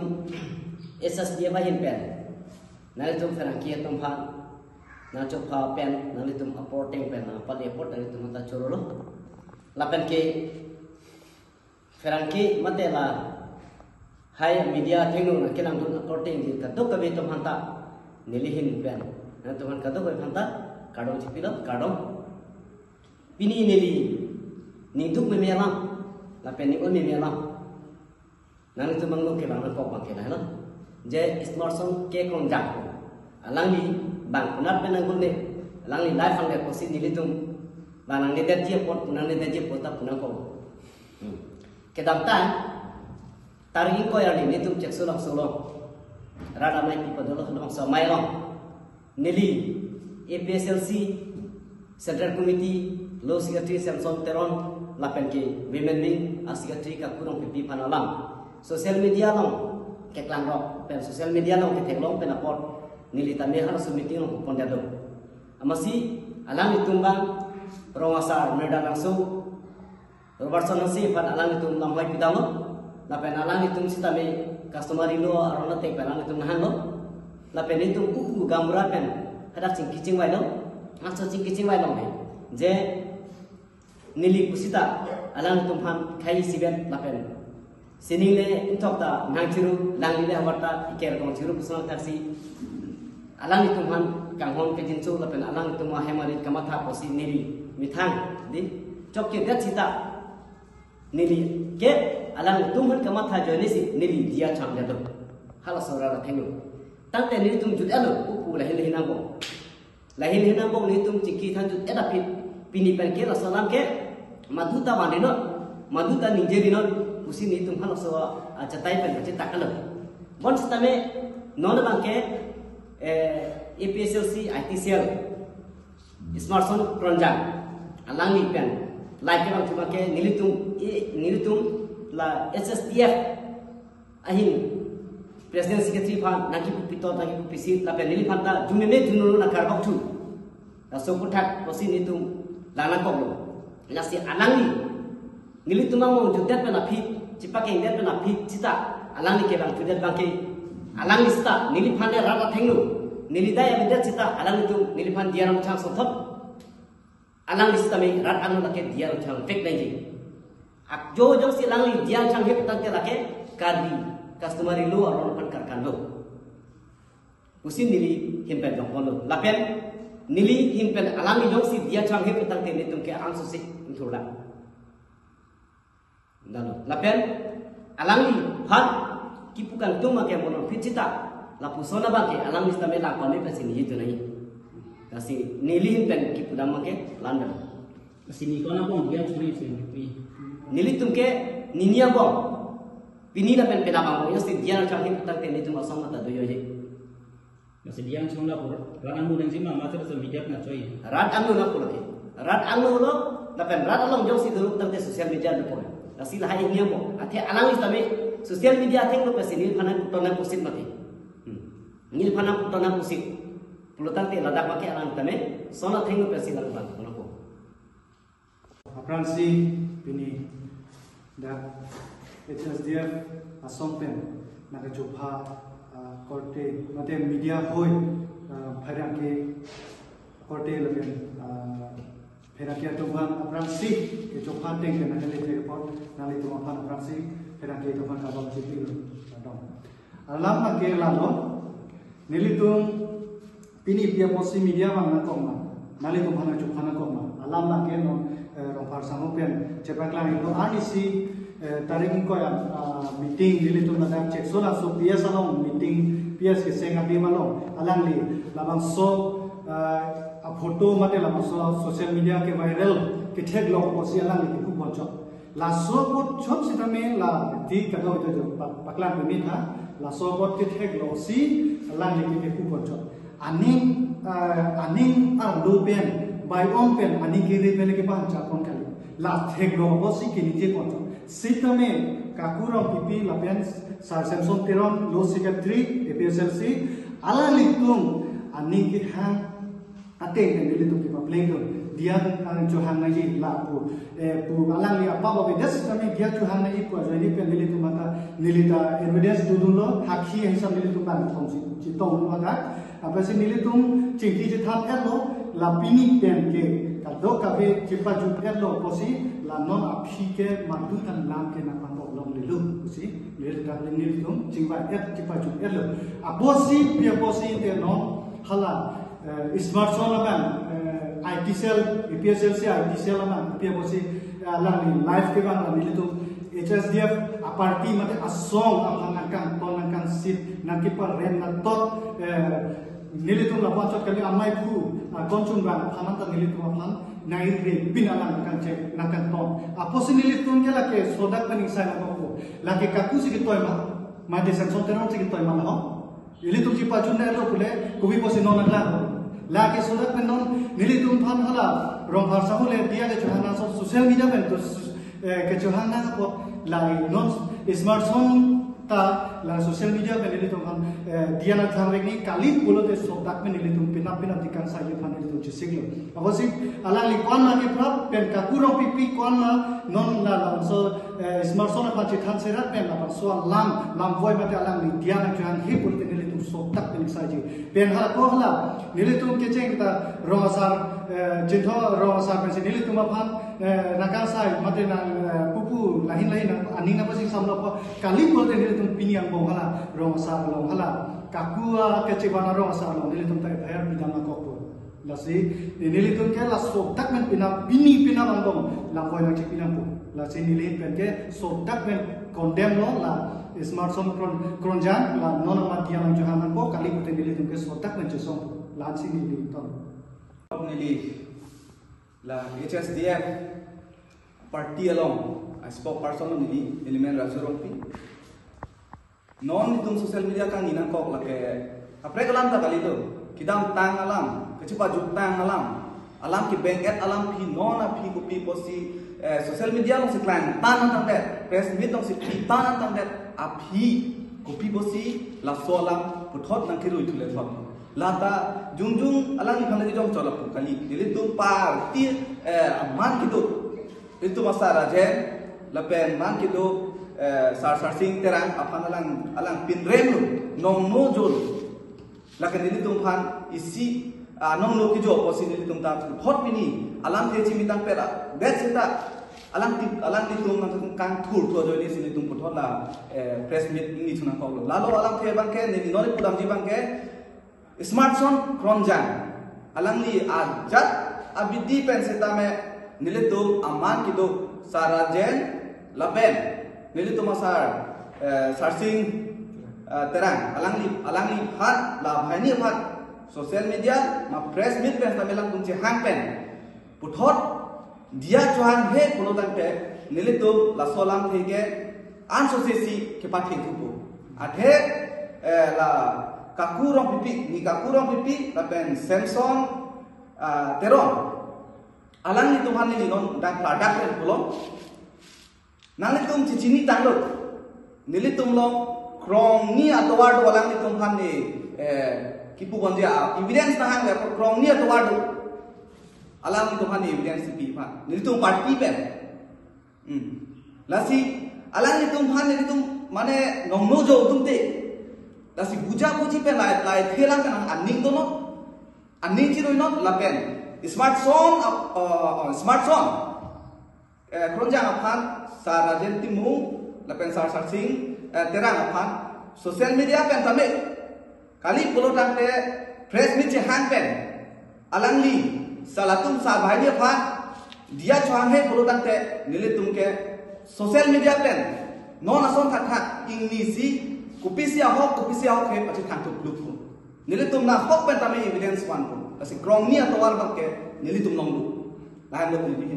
tum SSD ba hin pen nali tum Frankie tum phan na chop pha pen nali tum apporting pen na pali apport nali tum ta chorolo lapen ke Frankie matela hai media thengno na kenang dun apporting di ka dok ka be tum hanta nilihin pen na tum ka dok be hanta kadong chipilot kadong pini nili ningtuk me melang lapen ni on me melang nang itu manglo ke bang ko bang ke la je smartphone ke kong jak alang ni bang punat benang gulne alang ni live ang ko sin nilitum banang ni derje pot punang ni derje pota punang ko ke damtan taring ko ya ni tum cek sulak solo rada mai ti padolo dong so mai long nili APSLC Central Committee Law Secretary Samson Teron lapen ke women wing secretary ka kurang pipi panalam social media long keklang rock pen social media long ke teklong pen apot nilita mehar submiti long pondado amasi alang itumbang rongasar merda langsung Robertson si pan alang itum lambai pitalo lapen alang itum sitame customer lo arona te alang itum nahan lo lapen itum ku gamura pen hadak cing kicing wai lo ngaso cing kicing wai lo je nili kusita alang itum han khai sibet lapen Sining le intok ta nang chiru lang le hawarta iker kong chiru kusang taksi alang itu man kanghon ke jinsu lapen alang itu ma hemarit kamatha posi nili mithang di chok ke gat sita nili ke alang itu man kamatha jone si nili dia cham jado hala sora la thengu tangte nili tum jud alo upu la hin hinambo ni tum chiki than jud edapit pini pen ke la salam ke maduta mandino maduta ninjerino usi ni tum halo so chatai pen che takalo bon stame non banke APSLC ITCL smartphone pronjang alang ni pen like bang cuma ke nilitum la SSDF ahin president secretary phan naki pupito naki pupisi la pen niliphan ta jumeme junulu na karbok tu la so puthak posi nitum lana koklo la si alang ni nilitum mo judat pen aphi cipake indet na phi cita alang ni ke bang judet bang ke alang ni sta niliphan ne rala thenglu nilidaya indet cita alang itu niliphan diaram chang sothot alang ni sta me rat anu lake diaram chang fek nai ji ak jo si alang ni diaram chang he tak te lake karbi customary lo aron pan karkan lo usin nili himpen jong polo lapen nili himpen alang ni jong si diaram chang he tak te nitum ke ang susik thula Dalo, lapen alang ni phan kipukan tuma ke mono picita la pusona bangke alang ni stame la kone pesi ni itu nai kasi nili pen kipudam ke London kasi ni kona bong dia curi pi nili tumke ninia bong pini la pen penabang bong yosi dia na changin tak te ni tum asong mata do yoje kasi dia chongla por rangan mu deng sima mater se media na choi rat anu na pulo rat anu lo la pen rat along josi dulu tak te social media do por Kasi lahay niya mo. At alang istame social media ating lo kasi nilpanan putonan pusit mati. Nilpanan putonan pusit. Pulutan ti ladak maki alang istame sona ating lo kasi langban. Ano po? Apransi pini da HSDF asompen nagajupha korte mate media hoy pharang ke korte leben Perakia Tuhan Apransi ke Jopan Teng ke Nagale Report nali Tuhan Apransi perakia Tuhan Kabang Cipil dong alam ke lalo nilitung pini pia posi media mang nakoma nali Tuhan Jopan nakoma alam ke no rompar samopen cepaklang itu anisi taring ko meeting nilitung nadak cek sola so pia salong meeting pia ke senga di malong alang li labang so photo मते लमसो social media के वायरल के ठेक लोग पोसी अलांग के खूब बचो ला सोबत छोप सिता में ला दी कदो जो पकला में था ला सोबत के ठेक लो सी अलांग के खूब बचो अनिंग आलू पेन बाय ओम पेन अनिंग के रे पेन के पान चा कोन खाली ला ठेक लो पोसी के नीचे बचो सिता में काकुरो पीपी ला पेन सार सैमसंग तेरन लो सेक्रेटरी एपीएसएलसी अलांग तुम अनिंग के हां Ate yang nili tu kita play tu dian Johan naji la pu alang li apa evidence kami dia Johan naji pu aja ini pen nili tu mata nili ta evidence dulu hakhi hisab nili tu kan thong si tong mata apa sih nili tu cingki je tham elo la pini pen ke kado kabe cipa ju elo posi la non aphi ke matu kan lam ke na pampo long lilu posi nili ta nili tu cingba cipa ju elo aposi pia posi te non hala smartphone kan IT cell, EPSL se IT cell na pia bosi lang live ke kan nili tu HSDF aparti mate asong akan kan sit nakipa rem na tot nili tu la pachot kali amai pu konchung ban phamanta nili tu aphan nai re pinalang kan cek nakan ton aposi nili tu ngela ke sodak paning sai na ko la ke kaku si toy ma de san sonteron si toy ma ho nili tu jipa chunna lo pule kubi posi non la lagi sodak menon nili tum phan hala rong har samule dia ke johana social media ben to ke johana ko lai non smartphone ta la social media ben nili tum phan dia na thamrek ni kali pulo te sodak men nili tum pina dikan sai phan nili tum chisiglo abosi ala li kon ma ke prap pen ka kurong pipi kon ma non la so smartphone pa chi than serat pen la so lam voi mate alang ni dia na johan he pul te nili tum sodak pen sai pen hala ko hala nili tum keceng kita romasar jentho romasar pensi nili tum aphan nakal sai mate na pupu lain aning na pasing samlo ko kali bolte nili tum piniang bong hala romasar lo hala kakua kecebana romasar lo nili tum tai bayar bidang na ko lasi nili tum ke la sodak men pina bangong la koi na chipina pu lasi nili pen ke sodak men condemn lo la smartphone kronjan la non ma dia mang johan ko kali bolte nili tum ke sodak men jesong lansi nili ton nili la HSDF party along I spoke person nili element rasurong pi non itum social media kan ina kok lake apre kalam ta kali tu kidam tang alam kecipa juk tang alam ki bank at alam pi non api ko pi posi social media long si klan tan tang det press meet long si pi tan tang det api ko pi posi la solam puthot nang kirui thule thot lata jungjung alang ni khale jom cholak kali nili tum par ti man kidu itu masara je lapen man kidu sar sing terang apan alang pinrem lu nong no jol lakan nili tum phan isi nong no ki jo posi nili tum ta hot pini alam te chi mitang pera bet sita alang ti tum nang kan thur to jo ni sini tum puthot la press meet ni thuna ko lalo alang the bang ke nili nori pudam ji bang ke smartphone kronjan alang ni ajat abidi pen setame nilitum aman kido sarajen laben nilitum asar sarsing terang alang ni phat la bhaini phat social media ma press meet pen tamelang kunci hang pen puthot dia chuan he pulotan pe nilitum la solam thege an sosesi ke pathi thupu athe la kakurong pipi lapen Samsung teron alang ni tuhan ni non dan product ren pulo nang tum cicini tanglo nilitum lo krong ni atward alang ni tuhan ni kipu bondia evidence tahang le krong ni atward alang ni tuhan ni evidence pi pa nilitum party pen lasi alang ni tuhan ni tum mane nongno jo tumte lasi buji pen lai thelang kan anning to no anning chi no lapen smartphone kronjang aphan sarajen timu lapen sar sing terang aphan social media pen tame kali pulo tangte press meet hang pen alangli salatum sa bhai aphan dia chuan he pulo tangte nilitum ke social media pen non ason that ingisi kupisia hok he pachi kantuk lupun nilitum na hok pen tame evidence one pun kasi krong ni atawar bangke nilitum nonglu lahan lo ni